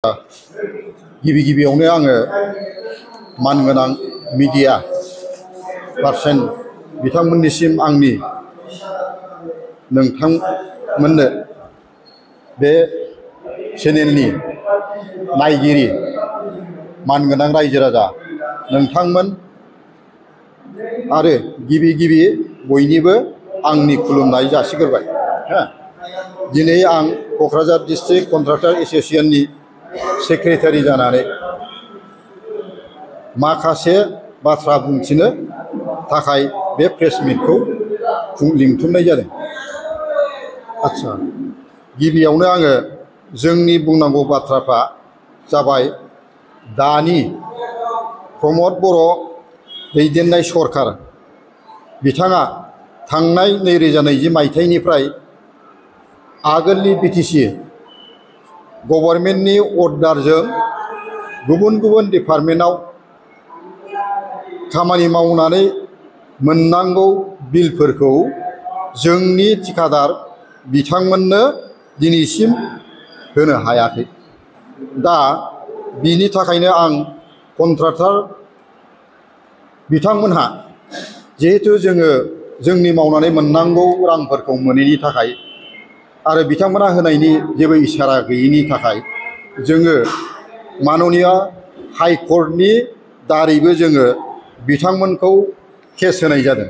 गिबि गिबियावनो आङो मानगोनां मिडिया पार्सन बिथांमोननिसिम आंनि नोंथांमोननो बे चेनेलनि नायगिरि मानगोनां रायजो राजा नोंथांमोन आरो गिबि बयनिबो आंनि खुलुमनाय जासिग्रोबाय। दिनै आं क'क्राझार डिस्ट्रिक्ट कन्ट्राक्टर एस'सिएशननि सेक्रेटारि जानानै माखासे बाथ्रा बुंथिनो थाखाय बे प्रेस मिटखौ लिंथुमनाय जादों। आच्छा, गिबियावनो आङो जोंनि बुंनांगौ बाथ्राफ्रा जाबाय, दानि प्रमद बर' दैदेननाय सरकार बिथाङा थांनाय 2020 मायथाइनिफ्राय आगोलनि बिटिसि गभर्नमेन्टनि अर्डारजों गुबुन गुबुन डिपार्टमेन्टआव खामानि मावनानै मोननांगौ बिलफोरखौ जोंनि ठिकादार बिथांमोननो दिनैसिम होनो हायाखै। दा बिनि थाखायनो आं कन्ट्राक्टर बिथांमोनहा जिहेतु जोंनि मावनानै मोननांगौ रांफोरखौ मोनैनि थाखाय आरो बिथांमोना होनायनि जेबो इसारा गैयैनि थाखाय जोङो माननीय हाइकर्टनि दारैबो जोङो बिथांमोनखौ केस होनाय जादों।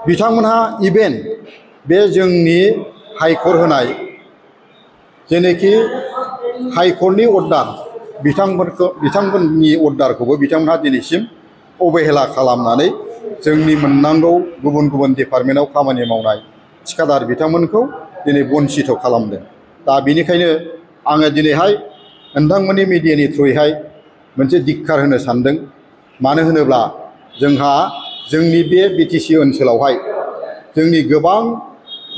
बिथांमोनहा इभेन बे जोंनि हाइकर्ट होनाय जेनोखि हाइकर्टनि अर्डार बिथांमोननि अर्डारखौबो बिथांमोनहा दिनैसिम अबहेला खालामनानै जोंनि मोननांगौ गुबुन गुबुन डिपार्टमेन्टआव खामानि मावनाय ठिकादार बिथांमोनखौ दिनै बन्सित खालामदों। दा बेनिखायनो आङो दिनैहाय नोंथांमोननि मिडियानि थ्रुयैहाय मोनसे धिक्कार होनो सानदों। मानो होनोब्ला जोंहा जोंनि बे बिटिसि ओनसोलावहाय जोंनि गोबां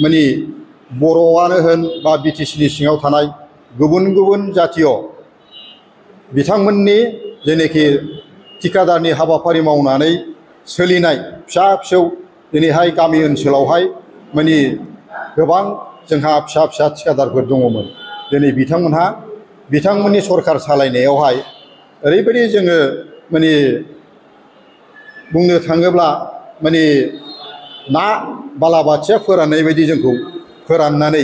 माने बर'आनो होन बा बिटिसिनि सिङाव थानाय गुबुन गुबुन जातीय बिथांमोननि जेनोखि ठिकादारनि हाबाफारि मावनानै सोलिनाय फिसा फिसौ दिनैहाय गामि ओनसोलावहाय माने गोबां जोंहा फिसा फिसा ठिकादारफोर दङमोन। दिनै बिथांमोननि सरकार सालायनायावहाय ओरैबायदि जोङो माने बुंनो थाङोब्ला माने ना बालाबाथिया फोराननाय बायदि जोंखौ फोराननानै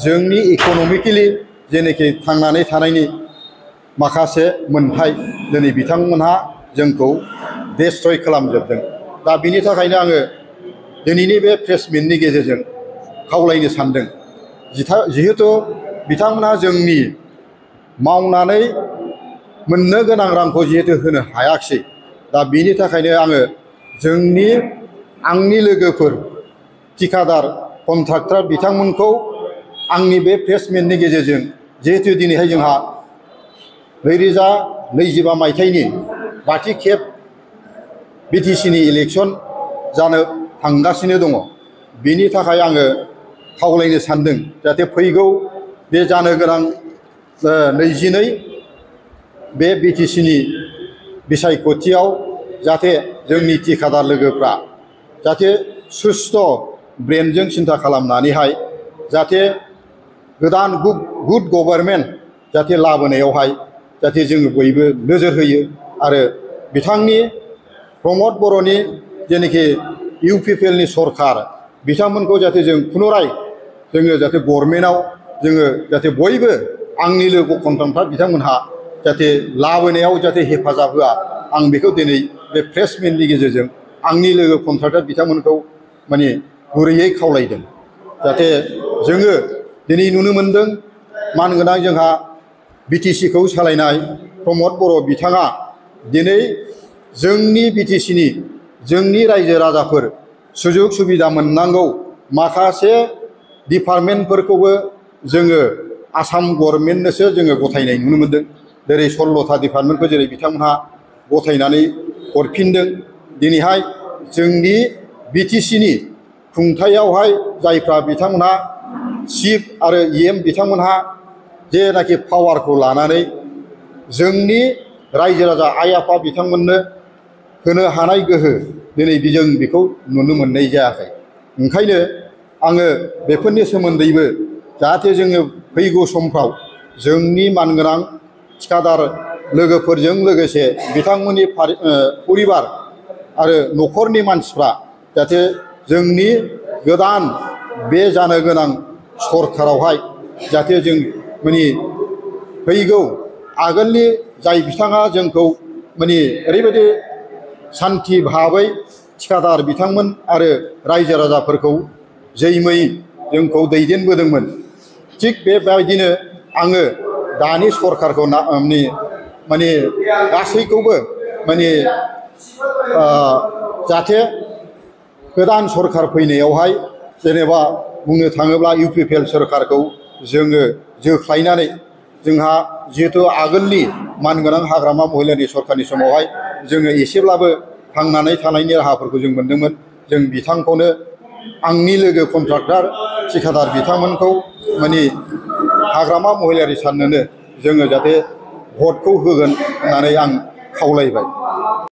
जोंनि इक'नमिकेलि जेनोखि थांनानै थानायनि माखासे मोन्थाय दिनै बिथांमोनहा जोंखौ डेस्ट्रय खालामजोबदों। दा बिनि थाखायनो आङो दिनैनि बे प्रेस मिटनि गेजेरजों खावलायनो सानदों, जिहेथु बिथांमोनहा जोंनि मावनानै मोननो गोनां रांखौ जिहेतु होनो हायाखिसै। दा बिनि थाखायनो आङो आंनि लोगोफोर ठिकादार कन्ट्राक्टर बिथांमोनखौ आंनि बे प्रेस मिटनि गेजेरजों जिहेतु दिनैहाय जोंहा 2025 मायथाइनि बाथि खेब बिटिसिनि इलेक्सन जानो थांगासिनो दङ। बिनि थाखाय आङो खावलायनो सानदों जाहाथे फैगौ बे जानो गोनां 22 बे बिटिसिनि बिसायख'थियाव जाहाथे जोंनि ठिकादार लोगोफ्रा जाहाथे सुस्थ' ब्रेनजों सिन्था खालामनानैहाय जाहाथे गोदान गुड गभर्नमेन्ट जाहाथे लाबोनायावहाय जाहाथे जोङो बयबो नोजोर होयो आरो बिथांनि प्रमद बर'नि जेनोखि इउपिपिएलनि सरकार बिथांमोनखौ जाहाथे जों पुनराय जोङो जाहाथे गभर्नमेन्टआव जोङो जाहाथे बयबो आंनि लोगो कन्ट्राक्टर बिथांमोनहा जाहाथे लाबोनायाव जाहाथे हेफाजाब होआ, आं बेखौ दिनै बे प्रेस मिटनि गेजेरजों आंनि लोगो कन्ट्राक्टर बिथांमोनखौ माने गुरैयै खावलायदों। जाहाथे जोङो दिनै नुनो मोनदों मानगोनां जोंहा बिटिसिखौ सालायनाय प्रमद बर' बिथाङा दिनै जोंनि बिटिसिनि जोंनि रायजो राजाफोर सुजुग सुबिदा मोननांगौ माखासे डिपार्टमेन्टफोरखौबो जोङो आसाम गभर्नमेन्टनोसो जोङो गथायनाय नुनो मोनदों। जेरै 16टा डिपार्टमेन्टखौ जेरै बिथांमोनहा गथायनानै हरफिनदों। दिनैहाय जोंनि बिटिसिनि खुंथायावहाय जायफ्रा बिथांमोनहा चिफ आरो EM बिथांमोनहा जेनाखि पावारखौ लानानै जोंनि रायजो राजा आइ आफा बिथांमोननो होनो हानाय गोहो दिनै जों बेखौ नुनो मोननाय जायाखै। ओंखायनो आङो बेफोरनि सोमोन्दैबो जाहाथे जोङो फैगौ समफ्राव जोंनि मानगोनां थिखादार लोगोफोरजों लोगोसे बिथांमोननि परिबार आरो न'खरनि मानसिफ्रा जाहाथे जोंनि गोदान बे जानो गोनां सरखारावहाय जाहाथे जों माने फैगौ आगोलनि जाय बिथाङा जोंखौ माने ओरैबायदि सान्थि भाबै थिखादार बिथांमोन आरो रायजो राजाफोरखौ जैमै जोंखौ दैदेनबोदोंमोन थिग बेबायदिनो आङो दानि सरखारखौ माने गासैखौबो माने जाहाथे गोदान सरखार फैनायावहाय जेनेबा बुंनो थाङोब्ला UPPL सरखारखौ जोङो जोख्लायनानै जोंहा जिहेतु आगोलनि मानगोनां हाग्रामा महिलारि सरखारनि समावहाय जोङो एसेब्लाबो थांनानै थानायनि राहाफोरखौ जों मोन्दोंमोन जों बिथांखौनो आंनि लोगो कन्ट्राक्टर थिखादार बिथांमोनखौ माने हाग्रामा महिलारि साननोनो जोङो जाहाथे भटखौ होगोन होननानै आं खावलायबाय।